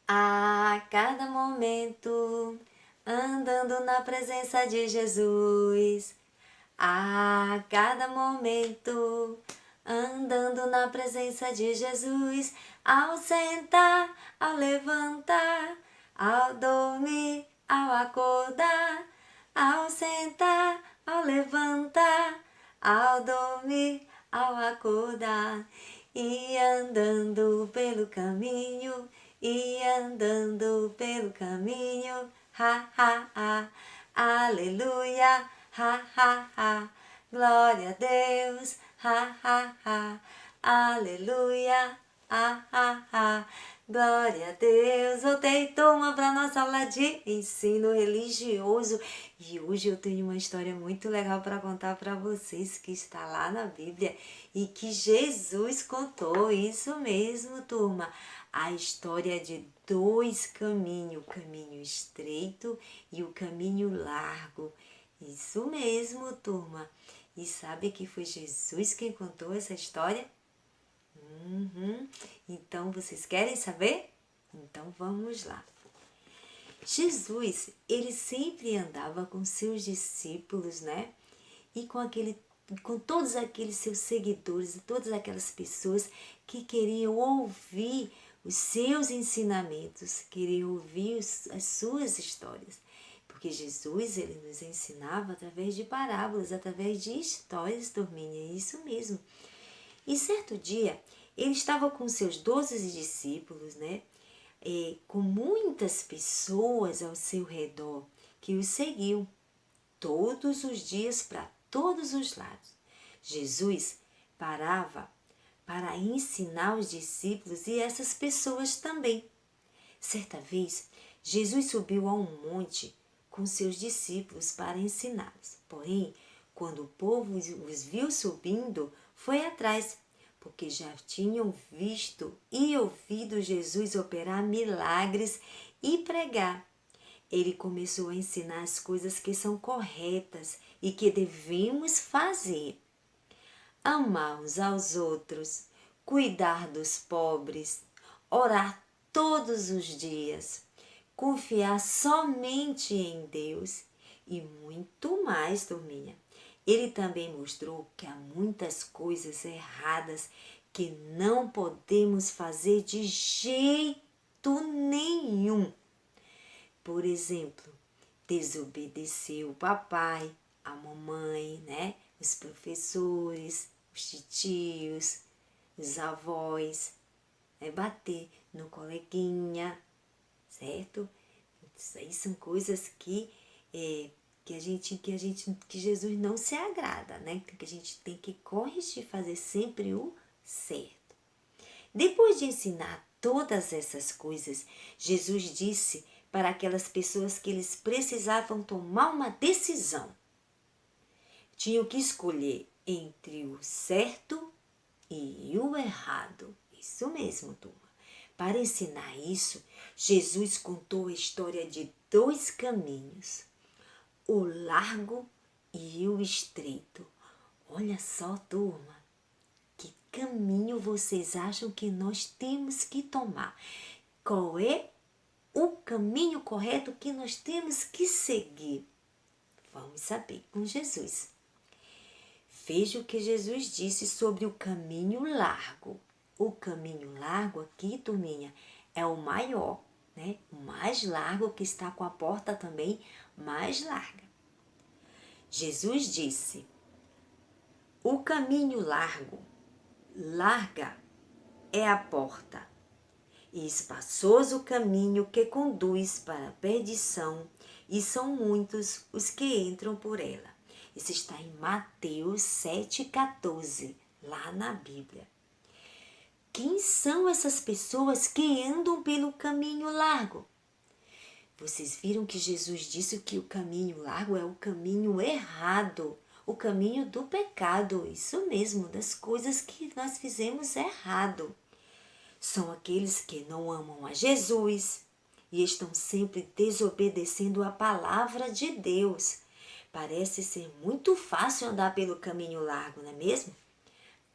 A cada momento, andando na presença de Jesus. A cada momento, andando na presença de Jesus. Ao sentar, ao levantar, ao dormir, ao acordar. Ao sentar, ao levantar, ao dormir, ao acordar. E andando pelo caminho, e andando pelo caminho, ha, ha, ha, aleluia, ha, ha, ha, glória a Deus, ha, ha, ha, aleluia, ha, ha, ha, glória a Deus. Voltei, turma, para nossa aula de ensino religioso. E hoje eu tenho uma história muito legal para contar para vocês, que está lá na Bíblia e que Jesus contou. Isso mesmo, turma. A história de dois caminhos, o caminho estreito e o caminho largo. Isso mesmo, turma. E sabe que foi Jesus quem contou essa história? Então, vocês querem saber? Então, vamos lá. Jesus, ele sempre andava com seus discípulos, né? E com todos aqueles seus seguidores, todas aquelas pessoas que queriam ouvir os seus ensinamentos, queriam ouvir as suas histórias. Porque Jesus, ele nos ensinava através de parábolas, através de histórias, turminha, é isso mesmo. E certo dia, ele estava com seus 12 discípulos, né? Com muitas pessoas ao seu redor que o seguiam todos os dias para todos os lados. Jesus parava para ensinar os discípulos e essas pessoas também. Certa vez, Jesus subiu a um monte com seus discípulos para ensiná-los. Porém, quando o povo os viu subindo, foi atrás, porque já tinham visto e ouvido Jesus operar milagres e pregar. Ele começou a ensinar as coisas que são corretas e que devemos fazer. Amar uns aos outros, cuidar dos pobres, orar todos os dias, confiar somente em Deus e muito mais, turminha. Ele também mostrou que há muitas coisas erradas que não podemos fazer de jeito nenhum. Por exemplo, desobedecer o papai, a mamãe, né? Os professores, os titios, os avós, bater no coleguinha, certo? Isso aí são coisas que Jesus não se agrada, né? Que a gente tem que corrigir, fazer sempre o certo. Depois de ensinar todas essas coisas, Jesus disse para aquelas pessoas que eles precisavam tomar uma decisão. Tinham que escolher entre o certo e o errado. Isso mesmo, turma. Para ensinar isso, Jesus contou a história de dois caminhos, o largo e o estreito. Olha só, turma, que caminho vocês acham que nós temos que tomar? Qual é o caminho correto que nós temos que seguir? Vamos saber com Jesus. Veja o que Jesus disse sobre o caminho largo. O caminho largo aqui, turminha, é o maior, né? O mais largo, que está com a porta também mais larga. Jesus disse: o caminho larga é a porta, e espaçoso o caminho que conduz para a perdição, e são muitos os que entram por ela. Isso está em Mateus 7,14, lá na Bíblia. Quem são essas pessoas que andam pelo caminho largo? Vocês viram que Jesus disse que o caminho largo é o caminho errado, o caminho do pecado, isso mesmo, das coisas que nós fizemos errado. São aqueles que não amam a Jesus e estão sempre desobedecendo a palavra de Deus. Parece ser muito fácil andar pelo caminho largo, não é mesmo?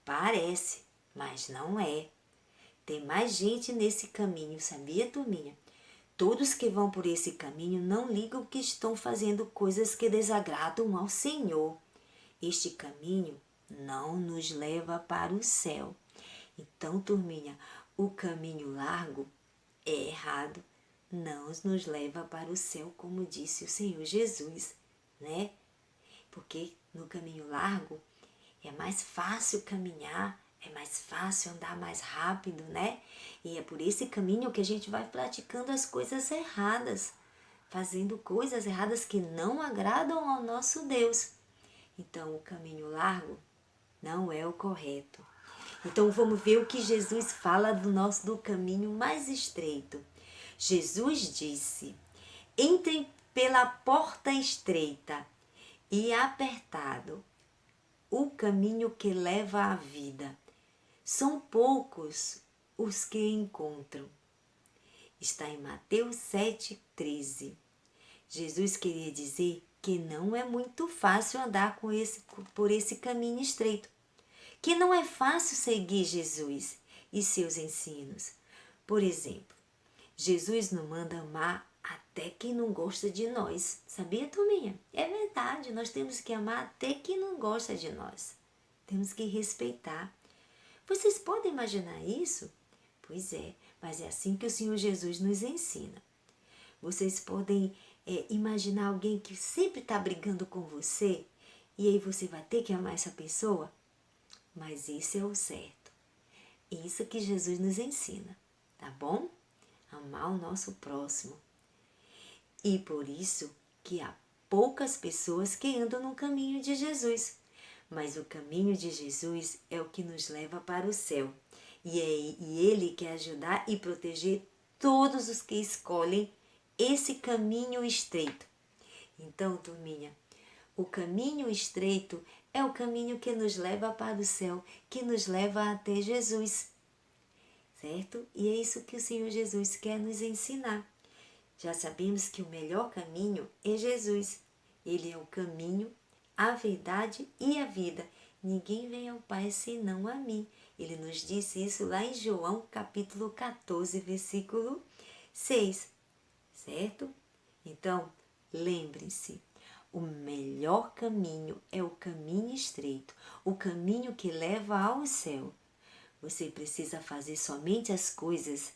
Parece, mas não é. Tem mais gente nesse caminho, sabia, turminha? Todos que vão por esse caminho não ligam que estão fazendo coisas que desagradam ao Senhor. Este caminho não nos leva para o céu. Então, turminha, o caminho largo é errado, não nos leva para o céu, como disse o Senhor Jesus, né? Porque no caminho largo é mais fácil caminhar, é mais fácil andar mais rápido, né? E é por esse caminho que a gente vai praticando as coisas erradas, fazendo coisas erradas que não agradam ao nosso Deus. Então, o caminho largo não é o correto. Então, vamos ver o que Jesus fala do caminho mais estreito. Jesus disse: entrem pela porta estreita e apertado, o caminho que leva à vida. São poucos os que encontram. Está em Mateus 7,13. Jesus queria dizer que não é muito fácil andar por esse caminho estreito, que não é fácil seguir Jesus e seus ensinos. Por exemplo, Jesus nos manda amar até quem não gosta de nós. Sabia, turminha? É verdade, nós temos que amar até quem não gosta de nós. Temos que respeitar. Vocês podem imaginar isso? Pois é, mas é assim que o Senhor Jesus nos ensina. Vocês podem imaginar alguém que sempre está brigando com você e aí você vai ter que amar essa pessoa? Mas isso é o certo. Isso que Jesus nos ensina, tá bom? Amar o nosso próximo. E por isso que há poucas pessoas que andam no caminho de Jesus. Mas o caminho de Jesus é o que nos leva para o céu. E Ele quer ajudar e proteger todos os que escolhem esse caminho estreito. Então, turminha, o caminho estreito é o caminho que nos leva para o céu, que nos leva até Jesus, certo? E é isso que o Senhor Jesus quer nos ensinar. Já sabemos que o melhor caminho é Jesus. Ele é o caminho, a verdade e a vida. Ninguém vem ao Pai senão a mim. Ele nos disse isso lá em João capítulo 14, versículo 6, certo? Então, lembrem-se, o melhor caminho é o caminho estreito, o caminho que leva ao céu. Você precisa fazer somente as coisas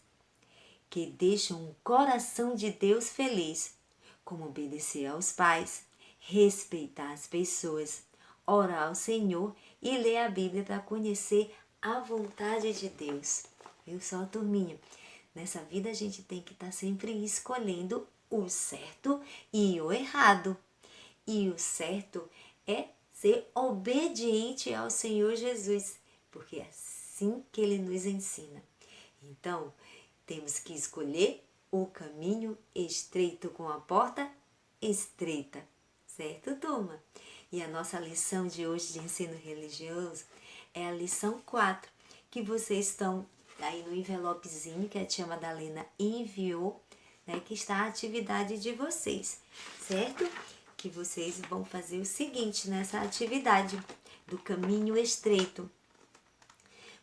que deixam o coração de Deus feliz, como obedecer aos pais, respeitar as pessoas, orar ao Senhor e ler a Bíblia para conhecer a vontade de Deus. Viu só, turminha? Nessa vida a gente tem que estar sempre escolhendo o certo e o errado. E o certo é ser obediente ao Senhor Jesus, porque é assim que Ele nos ensina. Então, temos que escolher o caminho estreito com a porta estreita, certo, turma? E a nossa lição de hoje de ensino religioso é a lição 4, que vocês estão aí no envelopezinho que a tia Madalena enviou, né, que está a atividade de vocês, certo? Que vocês vão fazer o seguinte nessa atividade do caminho estreito.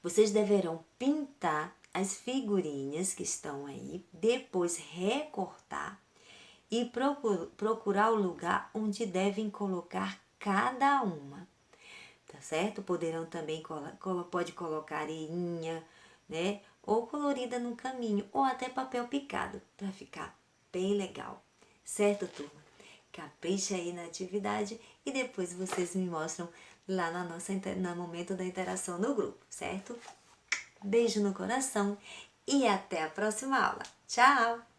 Vocês deverão pintar as figurinhas que estão aí, depois recortar e procurar o lugar onde devem colocar cada uma, tá certo? Poderão também, pode colocar areinha, né? Ou colorida no caminho, ou até papel picado, para ficar bem legal, certo, turma? Capricha aí na atividade e depois vocês me mostram lá no momento da interação no grupo, certo? Beijo no coração e até a próxima aula. Tchau!